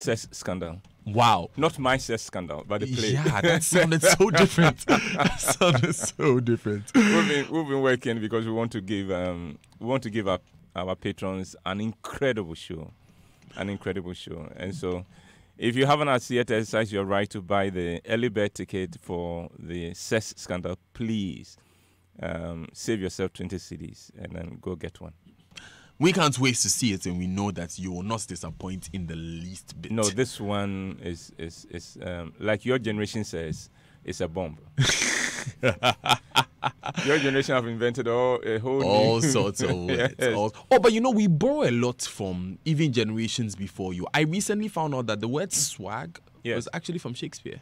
sex scandal. Wow. Not my sex scandal, but the play. Yeah, that sounded so different. That sounded so different. We've been working because we want to give our patrons an incredible show, and so if you haven't as yet exercised your right to buy the early bird ticket for the sex scandal, please save yourself 20 cedis and then go get one. We can't wait to see it, and we know that you will not disappoint in the least bit. No, this one is like your generation says, it's a bomb. Your generation have invented all sorts of words. Yes. But we borrow a lot from even generations before you. I recently found out that the word swag was actually from Shakespeare.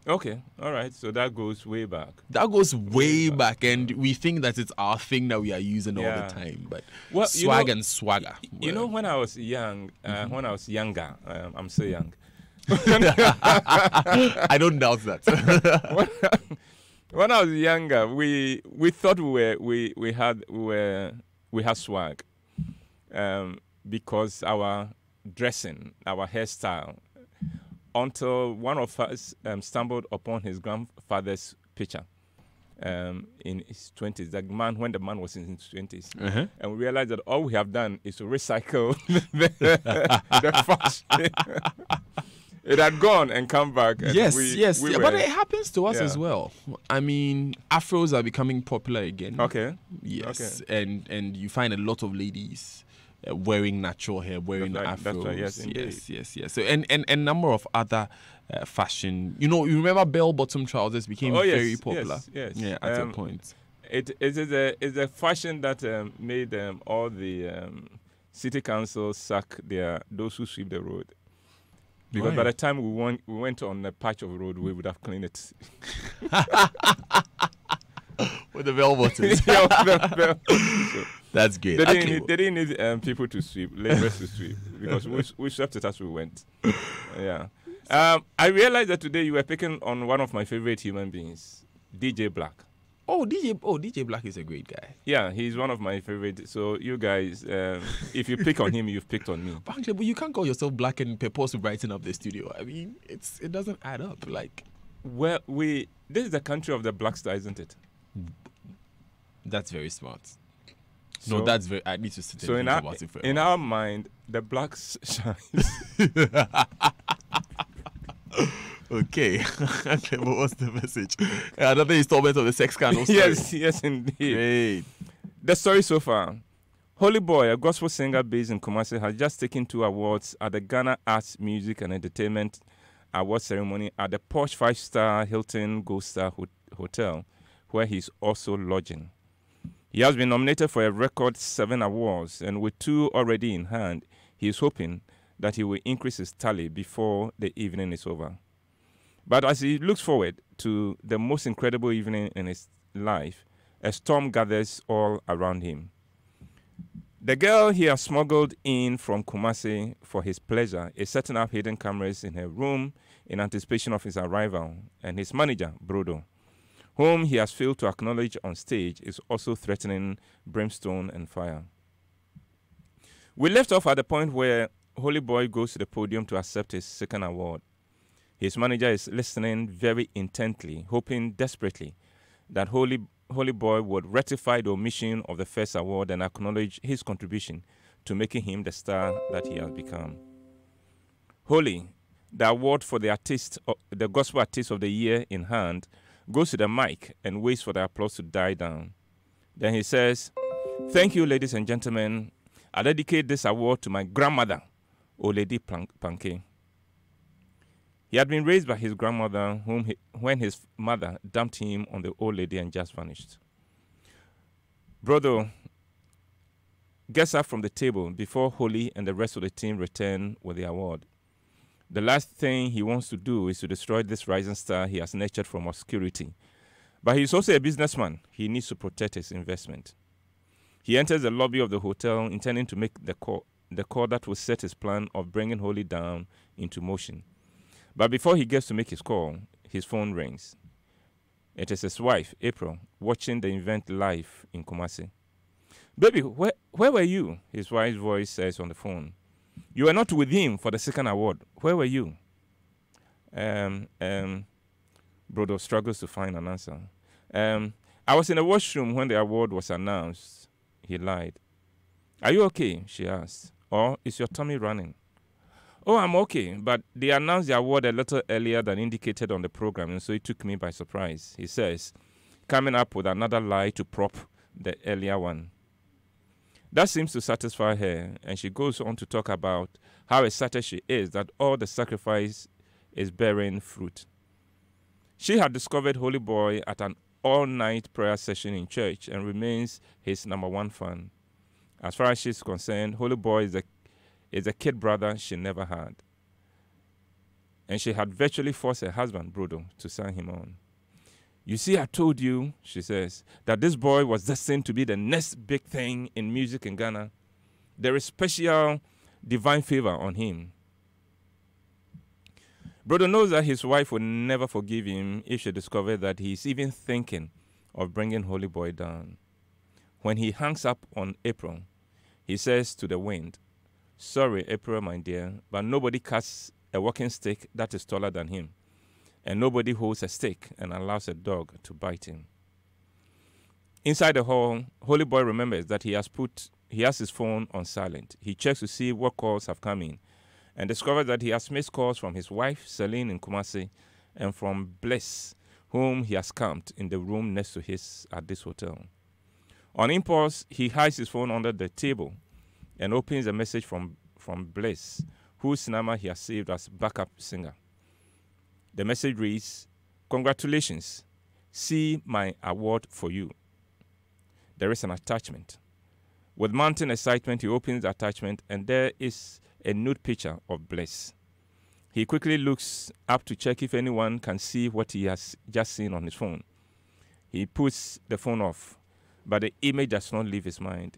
Okay, all right. So that goes way back. That goes way back, and we think that it's our thing that we are using all the time. But swag and swagger. When I was young, when I was younger, I'm so young. I don't doubt that. When I was younger, we thought we had swag, because our dressing, our hairstyle. Until one of us stumbled upon his grandfather's picture in his 20s, when the man was in his 20s. And we realized that all we have done is to recycle the fashion. It had gone and come back. And yes. But it happens to us as well. I mean, afros are becoming popular again. Okay. Yes. Okay. And you find a lot of ladies wearing natural hair, wearing afros. Right, yes. So and a number of other fashion. You remember bell-bottom trousers became very popular. Yes. Yeah, at a point. It is a fashion that made all the city councils sack those who sweep the road. Because by the time we went on a patch of road, we would have cleaned it. With the bell bottoms. That's good. They didn't need people to sweep, laborers to sweep, because we swept it as we went. Yeah. I realized that today you were picking on one of my favorite human beings, DJ Black. DJ Black is a great guy. Yeah, he's one of my favorite. So you guys, if you pick on him, you've picked on me. But you can't call yourself Black and purpose to brighten up the studio. I mean, it doesn't add up. Well, this is the country of the black star, isn't it? That's very smart. So, that's very. I need to sit and think about it. In our mind, the black shines. Okay. But what's the message? Another installment of the sex scandal story. Yes, indeed. Great. The story so far. Holy Boy, a gospel singer based in Kumasi, has just taken 2 awards at the Ghana Arts, Music and Entertainment Award ceremony at the posh 5-star Hilton Gold Star Hotel, where he's also lodging. He has been nominated for a record 7 awards, and with 2 already in hand, he is hoping that he will increase his tally before the evening is over. But as he looks forward to the most incredible evening in his life, a storm gathers all around him. The girl he has smuggled in from Kumasi for his pleasure is setting up hidden cameras in her room in anticipation of his arrival, and his manager, Brodo, whom he has failed to acknowledge on stage, is also threatening brimstone and fire. We left off at the point where Holy Boy goes to the podium to accept his second award. His manager is listening very intently, hoping desperately that Holy Boy would rectify the omission of the first award and acknowledge his contribution to making him the star that he has become. Holy, the award for the Gospel Artist of the Year in hand, goes to the mic and waits for the applause to die down. Then he says, "Thank you, ladies and gentlemen. I dedicate this award to my grandmother, Oledi Panke." He had been raised by his grandmother, when his mother dumped him on the old lady and just vanished. Brother gets up from the table before Holy and the rest of the team return with the award. The last thing he wants to do is to destroy this rising star he has nurtured from obscurity. But he's also a businessman. He needs to protect his investment. He enters the lobby of the hotel, intending to make the call that will set his plan of bringing Holy down into motion. But before he gets to make his call, his phone rings. It is his wife, April, watching the event live in Kumasi. "Baby, where were you?" his wife's voice says on the phone. You were not with him for the second award. Where were you? Brodo struggles to find an answer. I was in the washroom when the award was announced. He lied. Are you okay? She asked. Or is your tummy running? Oh, I'm okay, but they announced the award a little earlier than indicated on the program, and so it took me by surprise, he says, coming up with another lie to prop the earlier one. That seems to satisfy her, and she goes on to talk about how excited she is that all the sacrifice is bearing fruit. She had discovered Holy Boy at an all-night prayer session in church and remains his #1 fan. As far as she's concerned, Holy Boy is a kid brother she never had. And she had virtually forced her husband, Brodo, to sign him on. You see, I told you, she says, that this boy was destined to be the next big thing in music in Ghana. There is special divine favor on him. Brodo knows that his wife will never forgive him if she discovers that he's even thinking of bringing Holy Boy down. When he hangs up on April, he says to the wind, sorry, April, my dear, but nobody casts a walking stick that is taller than him, and nobody holds a stick and allows a dog to bite him. Inside the hall, Holy Boy remembers that he has his phone on silent. He checks to see what calls have come in and discovers that he has missed calls from his wife, Celine, in Kumasi, and from Bliss, whom he has camped in the room next to his at this hotel. On impulse, he hides his phone under the table and opens a message from Bliss, whose number he has saved as backup singer. The message reads, congratulations, see my award for you. There is an attachment. With mounting excitement, he opens the attachment and there is a nude picture of Bliss. He quickly looks up to check if anyone can see what he has just seen on his phone. He puts the phone off, but the image does not leave his mind.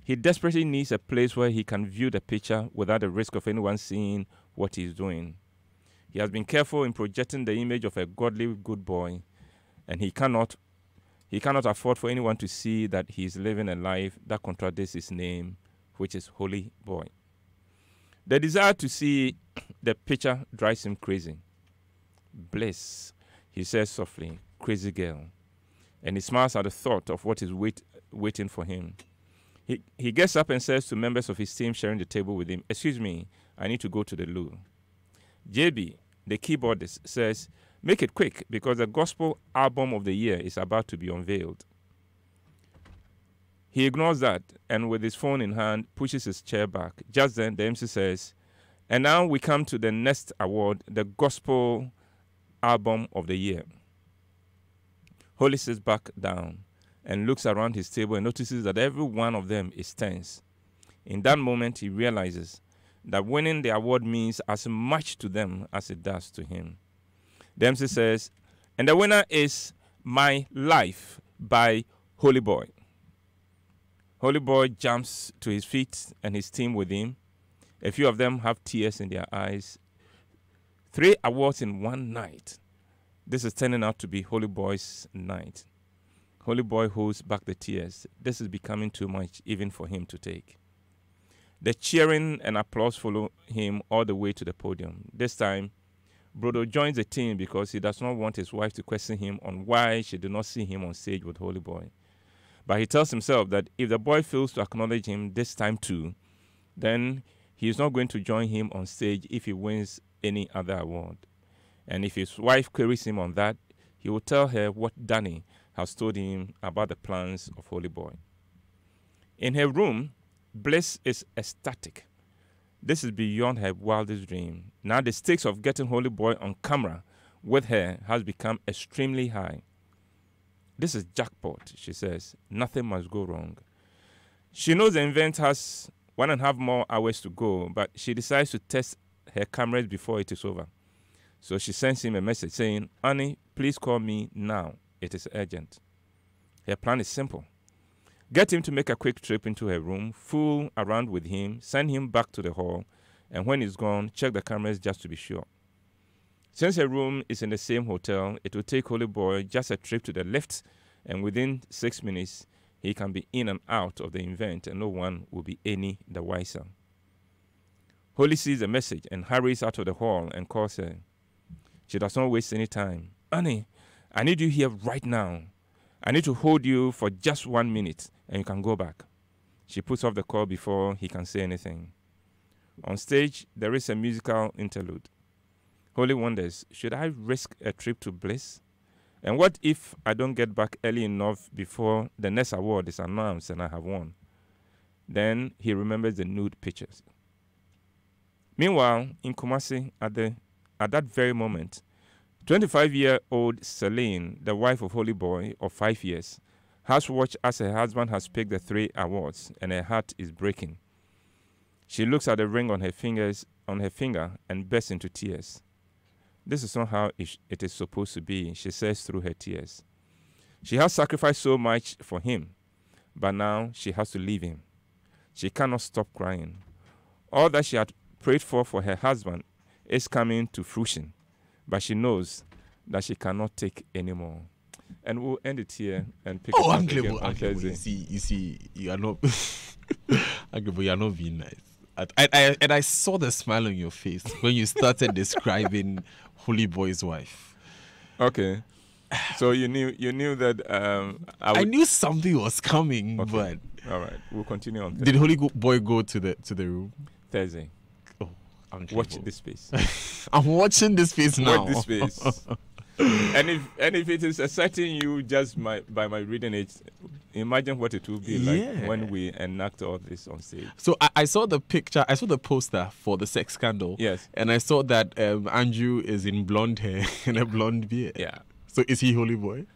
He desperately needs a place where he can view the picture without the risk of anyone seeing what he is doing. He has been careful in projecting the image of a godly good boy, and he cannot afford for anyone to see that he is living a life that contradicts his name, which is Holy Boy. The desire to see the picture drives him crazy. Bliss, he says softly, crazy girl. And he smiles at the thought of what is waiting for him. He gets up and says to members of his team sharing the table with him, excuse me, I need to go to the loo. JB, the keyboardist, says, make it quick because the gospel album of the year is about to be unveiled. He ignores that and with his phone in hand pushes his chair back. Just then the MC says, and now we come to the next award, the gospel album of the year. Holy sits back down and looks around his table and notices that every one of them is tense. In that moment, he realizes that winning the award means as much to them as it does to him. The MC says, and the winner is My Life by Holy Boy. Holy Boy jumps to his feet and his team with him. A few of them have tears in their eyes. 3 awards in one night. This is turning out to be Holy Boy's night. Holy Boy holds back the tears. This is becoming too much even for him to take. The cheering and applause follow him all the way to the podium. This time, Brodo joins the team because he does not want his wife to question him on why she did not see him on stage with Holy Boy. But he tells himself that if the boy fails to acknowledge him this time too, then he is not going to join him on stage if he wins any other award. And if his wife queries him on that, he will tell her what Danny has told him about the plans of Holy Boy. In her room, Bliss is ecstatic. This is beyond her wildest dream. Now the stakes of getting Holy Boy on camera with her has become extremely high. This is jackpot, she says. Nothing must go wrong. She knows the event has 1.5 more hours to go, but she decides to test her cameras before it is over. So she sends him a message saying, honey, please call me now. It is urgent. Her plan is simple. Get him to make a quick trip into her room, fool around with him, send him back to the hall, and when he's gone, check the cameras just to be sure. Since her room is in the same hotel, it will take Holy Boy just a trip to the lift, and within 6 minutes, he can be in and out of the event, and no one will be any the wiser. Holly sees the message and hurries out of the hall and calls her. She does not waste any time. Annie, I need you here right now. I need to hold you for just 1 minute and you can go back. She puts off the call before he can say anything. On stage, there is a musical interlude. Holly wonders, should I risk a trip to Bliss? And what if I don't get back early enough before the next award is announced and I have won? Then he remembers the nude pictures. Meanwhile, in Kumasi, at that very moment, 25-year-old Celine, the wife of Holy Boy of 5 years, has watched as her husband has picked the 3 awards and her heart is breaking. She looks at the ring on her finger and bursts into tears. This is not how it is supposed to be, she says through her tears. She has sacrificed so much for him, but now she has to leave him. She cannot stop crying. All that she had prayed for her husband is coming to fruition, but she knows that she cannot take anymore. And we'll end it here and pick it up again on Thursday. You see, you are not, Uncle, you are not being nice. I saw the smile on your face when you started describing Holy Boy's wife. Okay, so you knew that I knew something was coming, okay. But all right, we'll continue on. Did Holy Boy go to the room Thursday? Oh, watch this space. I'm watching this space now. Watch this space. And if it is exciting you just by my reading it, imagine what it will be like when we enact all this on stage. So I saw the picture, I saw the poster for the sex scandal. Yes. And I saw that Andrew is in blonde hair and a blonde beard. Yeah. So is he Holy Boy?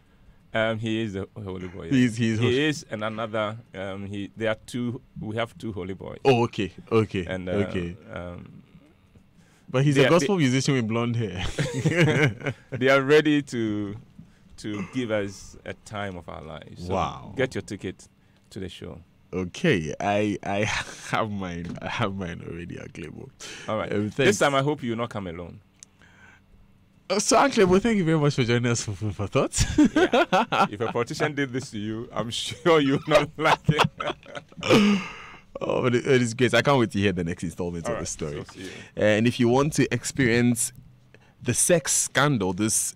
He is a Holy Boy. Yeah. He is, and another. There are 2. We have 2 Holy Boys. Oh, okay. And okay. But he's a gospel musician with blonde hair. They are ready to give us a time of our lives. So wow. Get your ticket to the show. Okay. I have mine. I have mine already at Glebo. All right. This time I hope you will not come alone. So, Glebo, thank you very much for joining us for Food for Thought. Yeah. If a politician did this to you, I'm sure you will not like it. Oh, but it is great. I can't wait to hear the next installment of the story. So and if you want to experience the sex scandal, this